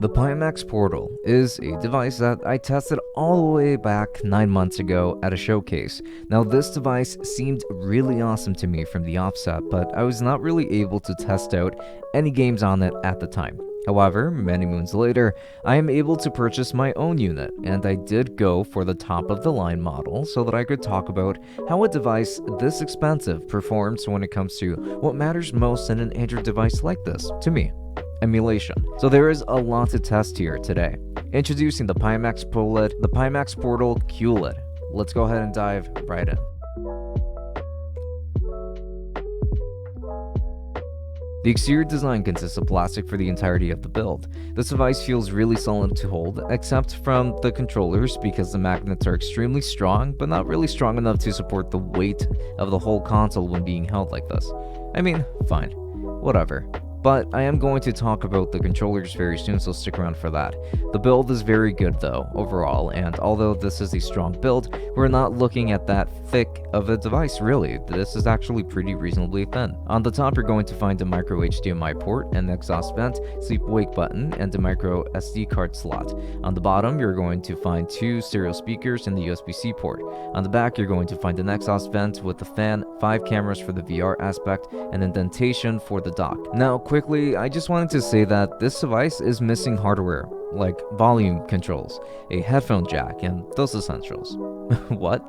The Pimx Portal is a device that I tested all the way back 9 months ago at a showcase. Now this device seemed really awesome to me from the offset, but I was not really able to test out any games on it at the time. However, many moons later, I am able to purchase my own unit, and I did go for the top of the line model so that I could talk about how a device this expensive performs when it comes to what matters most in an Android device like this, to me: emulation. So there is a lot to test here today. Introducing the Pimx Portal QLED. Let's go ahead and dive right in. The exterior design consists of plastic for the entirety of the build. This device feels really solid to hold, except from the controllers because the magnets are extremely strong, but not really strong enough to support the weight of the whole console when being held like this. I mean, fine, whatever. But I am going to talk about the controllers very soon, so stick around for that. The build is very good though, overall, and although this is a strong build, we're not looking at that thick of a device really. This is actually pretty reasonably thin. On the top, you're going to find a micro HDMI port, an exhaust vent, sleep-wake button, and a micro SD card slot. On the bottom, you're going to find 2 stereo speakers and the USB-C port. On the back, you're going to find an exhaust vent with a fan, 5 cameras for the VR aspect, and indentation for the dock. Now, quickly, I just wanted to say that this device is missing hardware, like volume controls, a headphone jack, and those essentials. What?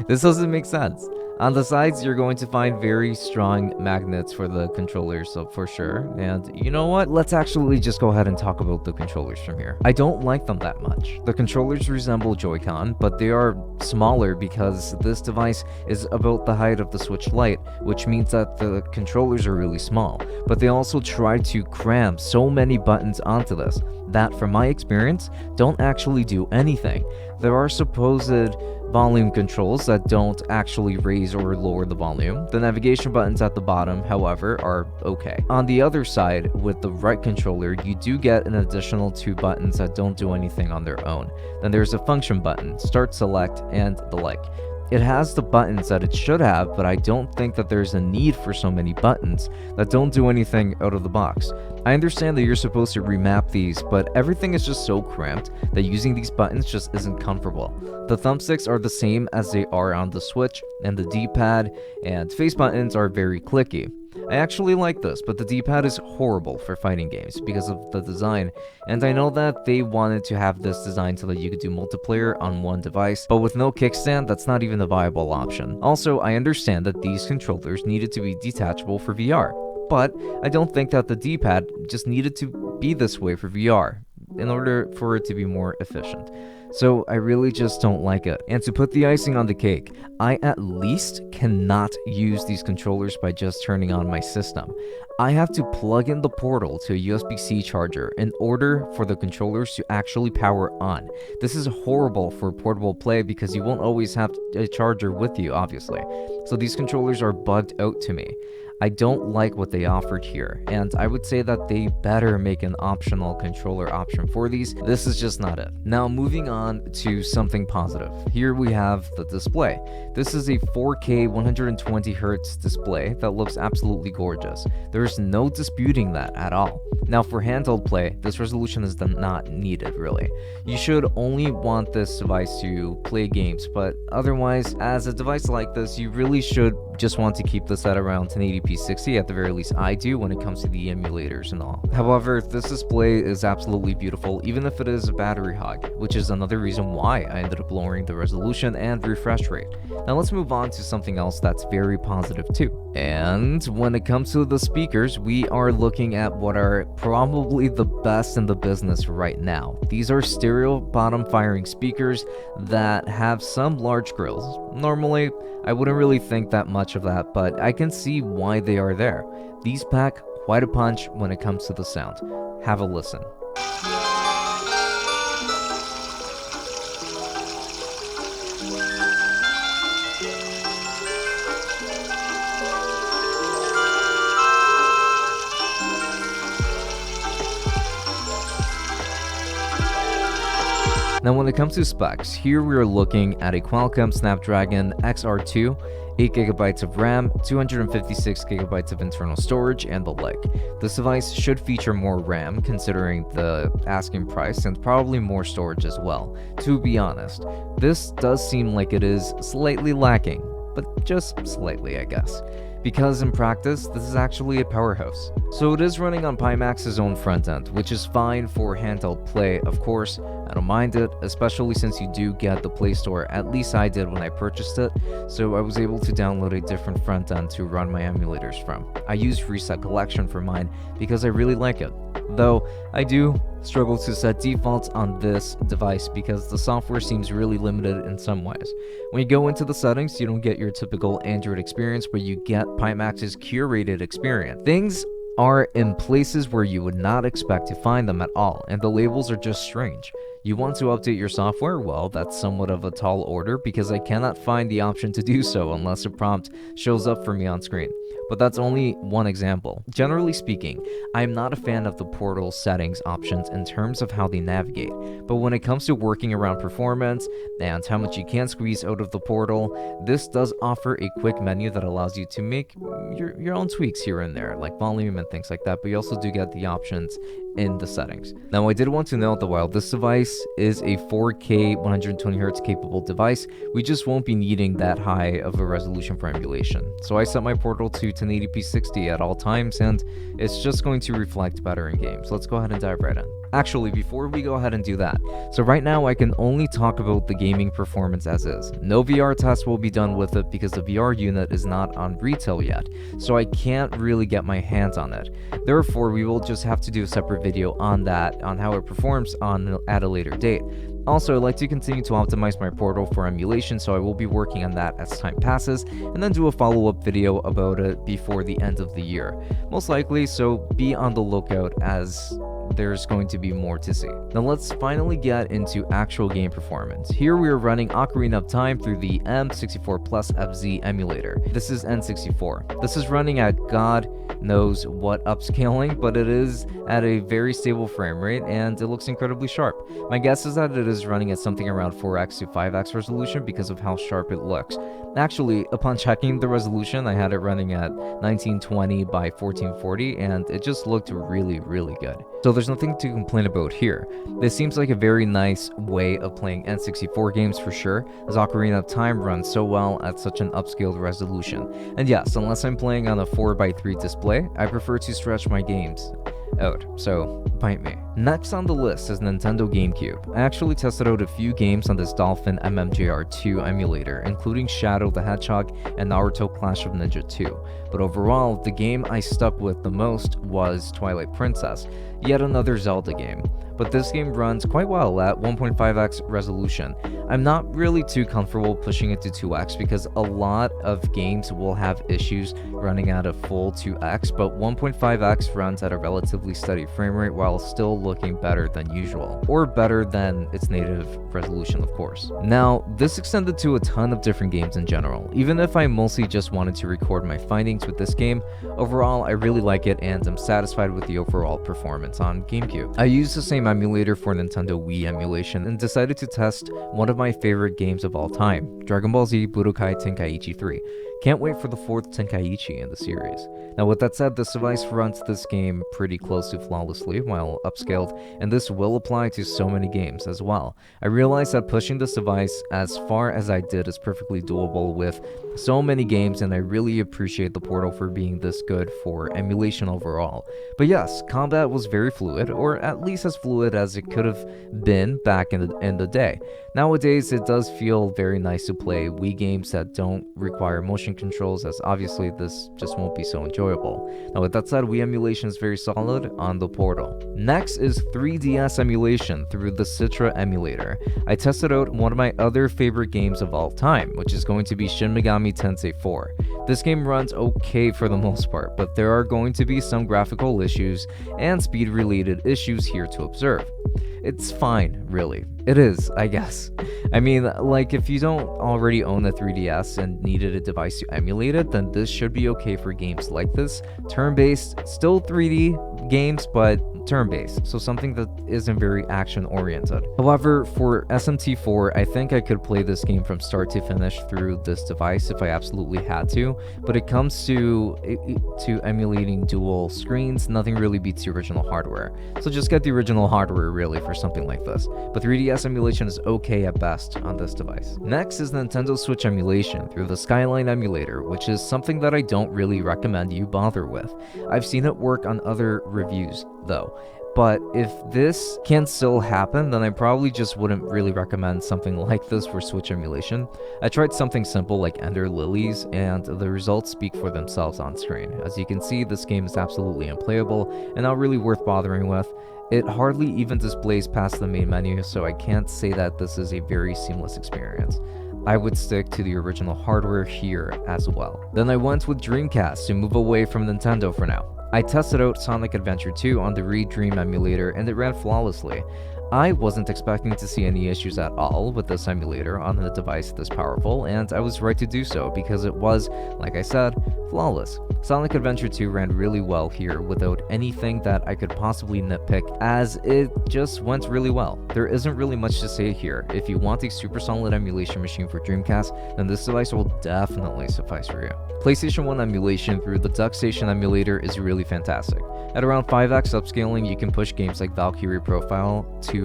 This doesn't make sense. On the sides, you're going to find very strong magnets for the controllers, so for sure. And you know what? Let's actually just go ahead and talk about the controllers from here. I don't like them that much. The controllers resemble Joy-Con, but they are smaller because this device is about the height of the Switch Lite, which means that the controllers are really small. But they also try to cram so many buttons onto this that, from my experience, don't actually do anything. There are supposed volume controls that don't actually raise or lower the volume. The navigation buttons at the bottom, however, are okay. On the other side, with the right controller, you do get an additional 2 buttons that don't do anything on their own. Then there's a function button, start, select, and the like. It has the buttons that it should have, but I don't think that there's a need for so many buttons that don't do anything out of the box. I understand that you're supposed to remap these, but everything is just so cramped that using these buttons just isn't comfortable. The thumbsticks are the same as they are on the Switch, and the D-pad and face buttons are very clicky. I actually like this, but the D-pad is horrible for fighting games because of the design, and I know that they wanted to have this design so that you could do multiplayer on one device, but with no kickstand, that's not even a viable option. Also, I understand that these controllers needed to be detachable for VR, but I don't think that the D-pad just needed to be this way for VR in order for it to be more efficient. So I really just don't like it. And to put the icing on the cake, I at least cannot use these controllers by just turning on my system. I have to plug in the portal to a USB-C charger in order for the controllers to actually power on. This is horrible for portable play because you won't always have a charger with you, obviously. So these controllers are bugged out to me. I don't like what they offered here, and I would say that they better make an optional controller option for these. This is just not it. Now moving on to something positive. Here we have the display. This is a 4K 120Hz display that looks absolutely gorgeous. There's no disputing that at all. Now for handheld play, this resolution is not needed really. You should only want this device to play games, but otherwise, as a device like this, you really should just want to keep this at around 1080p 60, at the very least I do when it comes to the emulators and all. However, this display is absolutely beautiful, even if it is a battery hog, which is another reason why I ended up lowering the resolution and refresh rate. Now let's move on to something else that's very positive too. And when it comes to the speakers, we are looking at what are probably the best in the business right now. These are stereo bottom firing speakers that have some large grills. Normally, I wouldn't really think that much of that, but I can see why they are there. These pack quite a punch when it comes to the sound. Have a listen. Now when it comes to specs, here we are looking at a Qualcomm Snapdragon XR2 8GB of RAM, 256GB of internal storage, and the like. This device should feature more RAM considering the asking price, and probably more storage as well. To be honest, this does seem like it is slightly lacking, but just slightly, I guess, because in practice, this is actually a powerhouse. So it is running on Pimax's own front end, which is fine for handheld play, of course. I don't mind it, especially since you do get the Play Store, at least I did when I purchased it, so I was able to download a different front end to run my emulators from. I used Reset Collection for mine because I really like it, though I do struggle to set defaults on this device because the software seems really limited in some ways. When you go into the settings, you don't get your typical Android experience, but you get Pimax's curated experience. Things are in places where you would not expect to find them at all, and the labels are just strange. You want to update your software? Well, that's somewhat of a tall order because I cannot find the option to do so unless a prompt shows up for me on screen. But that's only one example. Generally speaking, I am not a fan of the Portal settings options in terms of how they navigate, but when it comes to working around performance and how much you can squeeze out of the Portal, this does offer a quick menu that allows you to make your own tweaks here and there, like volume and things like that, but you also do get the options in the settings. Now, I did want to note that while this device is a 4K 120Hz capable device, we just won't be needing that high of a resolution for emulation. So I set my Portal to 1080p 60 at all times, and it's just going to reflect better in games. Let's go ahead and dive right in. Actually, before we go ahead and do that, so right now I can only talk about the gaming performance as is. No VR test will be done with it because the VR unit is not on retail yet, so I can't really get my hands on it. Therefore, we will just have to do a separate video on that, on how it performs at a later date. Also, I'd like to continue to optimize my Portal for emulation, so I will be working on that as time passes, and then do a follow-up video about it before the end of the year. Most likely, so be on the lookout as there's going to be more to see. Now let's finally get into actual game performance. Here we are running Ocarina of Time through the M64 Plus FZ emulator. This is N64. This is running at God knows what upscaling, but it is at a very stable frame rate and it looks incredibly sharp. My guess is that it is running at something around 4x to 5x resolution because of how sharp it looks. Actually, upon checking the resolution, I had it running at 1920 by 1440 and it just looked really good. So there's nothing to complain about here. This seems like a very nice way of playing N64 games for sure, as Ocarina of Time runs so well at such an upscaled resolution. And yes, unless I'm playing on a 4x3 display, I prefer to stretch my games out, so bite me. Next on the list is Nintendo GameCube. I actually tested out a few games on this Dolphin MMJR2 emulator, including Shadow the Hedgehog and Naruto Clash of Ninja 2. But overall, the game I stuck with the most was Twilight Princess, yet another Zelda game. But this game runs quite well at 1.5x resolution. I'm not really too comfortable pushing it to 2x because a lot of games will have issues running at a full 2x, but 1.5x runs at a relatively steady frame rate while still looking better than usual, or better than its native resolution, of course. Now, this extended to a ton of different games in general. Even if I mostly just wanted to record my findings with this game, overall I really like it and I'm satisfied with the overall performance on GameCube. I used the same emulator for Nintendo Wii emulation and decided to test one of my favorite games of all time, Dragon Ball Z Budokai Tenkaichi 3. Can't wait for the 4th Tenkaichi in the series. Now with that said, this device runs this game pretty close to flawlessly while upscaled, and this will apply to so many games as well. I realized that pushing this device as far as I did is perfectly doable with so many games, and I really appreciate the Portal for being this good for emulation overall. But yes, combat was very fluid, or at least as fluid as it could have been back in the day. Nowadays, it does feel very nice to play Wii games that don't require motion controls, as obviously this just won't be so enjoyable. Now with that said, Wii emulation is very solid on the Portal. Next is 3DS emulation through the Citra emulator. I tested out one of my other favorite games of all time, which is going to be Shin Megami Tensei 4. This game runs okay for the most part, but there are going to be some graphical issues and speed related issues here to observe. It's fine, really. It is, I guess. I mean, like, if you don't already own a 3DS and needed a device to emulate it, then this should be okay for games like this. Turn-based, still 3D games, but turn-based, so something that isn't very action-oriented. However, for SMT4, I think I could play this game from start to finish through this device if I absolutely had to, but it comes to emulating dual screens, nothing really beats the original hardware. So just get the original hardware, really, for something like this. But 3DS emulation is okay at best on this device. Next is Nintendo Switch emulation through the Skyline emulator, which is something that I don't really recommend you bother with. I've seen it work on other reviews, though. But if this can still happen, then I probably just wouldn't really recommend something like this for Switch emulation. I tried something simple like Ender Lilies, and the results speak for themselves on screen. As you can see, this game is absolutely unplayable and not really worth bothering with. It hardly even displays past the main menu, so I can't say that this is a very seamless experience. I would stick to the original hardware here as well. Then I went with Dreamcast to move away from Nintendo for now. I tested out Sonic Adventure 2 on the Redream emulator and it ran flawlessly. I wasn't expecting to see any issues at all with this emulator on a device this powerful, and I was right to do so because it was, like I said, flawless. Sonic Adventure 2 ran really well here without anything that I could possibly nitpick, as it just went really well. There isn't really much to say here. If you want a super solid emulation machine for Dreamcast, then this device will definitely suffice for you. PlayStation 1 emulation through the DuckStation emulator is really fantastic. At around 5x upscaling, you can push games like Valkyrie Profile to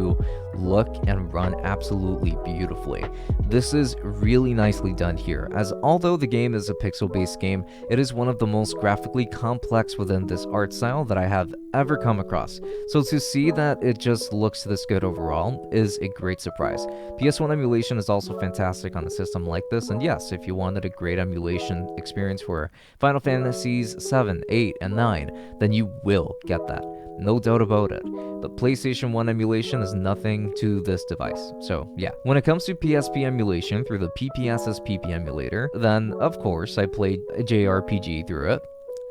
look and run absolutely beautifully. This is really nicely done here, as although the game is a pixel-based game, it is one of the most graphically complex within this art style that I have ever come across. So to see that it just looks this good overall is a great surprise. PS1 emulation is also fantastic on a system like this, and yes, if you wanted a great emulation experience for Final Fantasies 7, 8, and 9, then you will get that. No doubt about it. The PlayStation 1 emulation is nothing to this device. So yeah, when it comes to PSP emulation through the PPSSPP emulator, then of course I played a JRPG through it.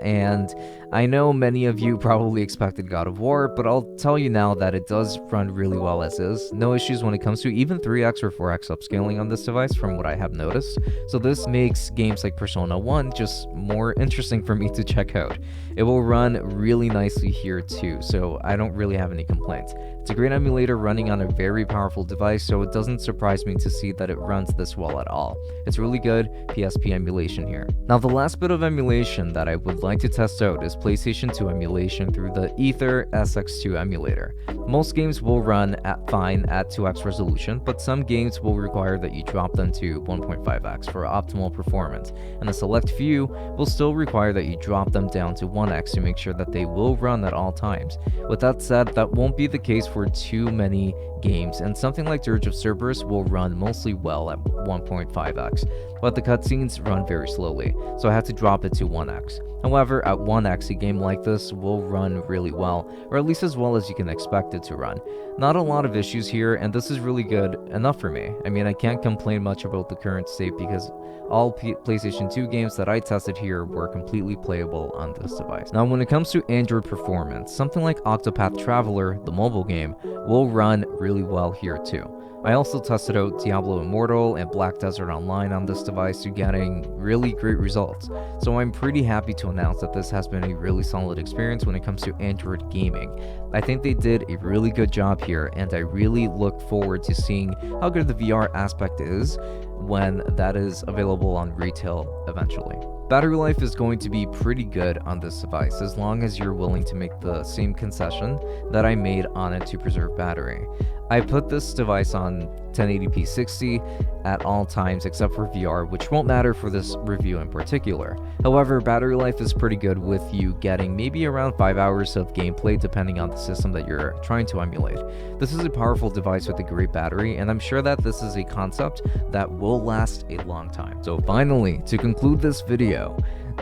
And I know many of you probably expected God of War, but I'll tell you now that it does run really well as is. No issues when it comes to even 3x or 4x upscaling on this device from what I have noticed. So this makes games like Persona 1 just more interesting for me to check out. It will run really nicely here too, so I don't really have any complaints. It's a great emulator running on a very powerful device, so it doesn't surprise me to see that it runs this well at all. It's really good PSP emulation here. Now the last bit of emulation that I would like to test out is PlayStation 2 emulation through the Ether SX2 emulator. Most games will run fine at 2x resolution, but some games will require that you drop them to 1.5x for optimal performance, and a select few will still require that you drop them down to 1x to make sure that they will run at all times. With that said, that won't be the case for too many games, and something like Dirge of Cerberus will run mostly well at 1.5x, but the cutscenes run very slowly, so I had to drop it to 1x. However, at 1x, a game like this will run really well, or at least as well as you can expect it to run. Not a lot of issues here, and this is really good enough for me. I mean, I can't complain much about the current state because all PlayStation 2 games that I tested here were completely playable on this device. Now, when it comes to Android performance, something like Octopath Traveler, the mobile game, will run really well here too. I also tested out Diablo Immortal and Black Desert Online on this device to getting really great results, so I'm pretty happy to announce that this has been a really solid experience when it comes to Android gaming. I think they did a really good job here, and I really look forward to seeing how good the VR aspect is when that is available on retail eventually. Battery life is going to be pretty good on this device as long as you're willing to make the same concession that I made on it to preserve battery. I put this device on 1080p 60 at all times except for VR, which won't matter for this review in particular. However, battery life is pretty good with you getting maybe around 5 hours of gameplay depending on the system that you're trying to emulate. This is a powerful device with a great battery, and I'm sure that this is a concept that will last a long time. So finally, to conclude this video,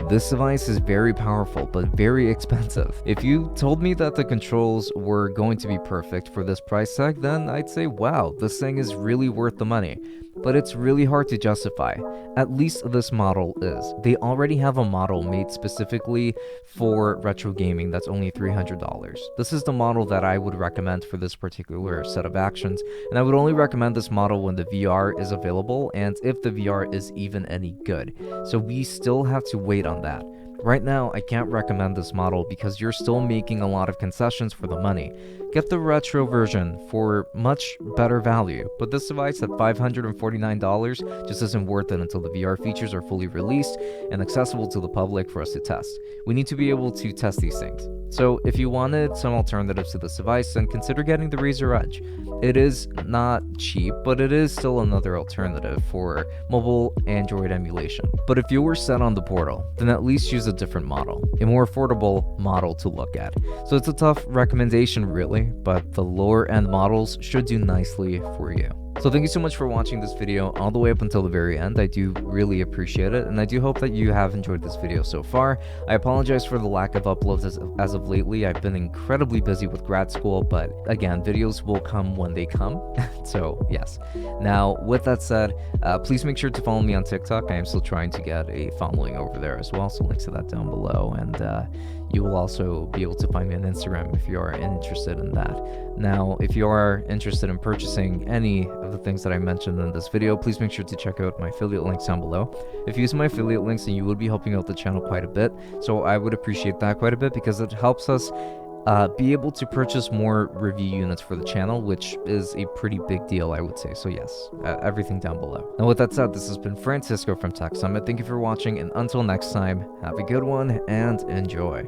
This device is very powerful, but very expensive. If you told me that the controls were going to be perfect for this price tag, then I'd say, wow, this thing is really worth the money. But it's really hard to justify. At least this model is. They already have a model made specifically for retro gaming that's only $300. This is the model that I would recommend for this particular set of actions, and I would only recommend this model when the VR is available and if the VR is even any good. So we still have to wait on that. Right now, I can't recommend this model because you're still making a lot of concessions for the money. Get the retro version for much better value, but this device at $549 just isn't worth it until the VR features are fully released and accessible to the public for us to test. We need to be able to test these things. So if you wanted some alternatives to this device, then consider getting the Razer Edge. It is not cheap, but it is still another alternative for mobile Android emulation. But if you were set on the Portal, then at least use a different model, a more affordable model to look at. So it's a tough recommendation really, but the lower end models should do nicely for you. So thank you so much for watching this video all the way up until the very end. I do really appreciate it, and I do hope that you have enjoyed this video so far. I apologize for the lack of uploads as of lately. I've been incredibly busy with grad school, but again, videos will come when they come. So yes. Now, with that said, please make sure to follow me on TikTok. I am still trying to get a following over there as well, so links to that down below. And you will also be able to find me on Instagram if you are interested in that. Now, if you are interested in purchasing any of the things that I mentioned in this video, please make sure to check out my affiliate links down below. If you use my affiliate links, then you would be helping out the channel quite a bit. So I would appreciate that quite a bit because it helps us be able to purchase more review units for the channel, which is a pretty big deal, I would say. So yes, everything down below. Now with that said, this has been Francisco from Tech Summit. Thank you for watching, and until next time, have a good one and enjoy.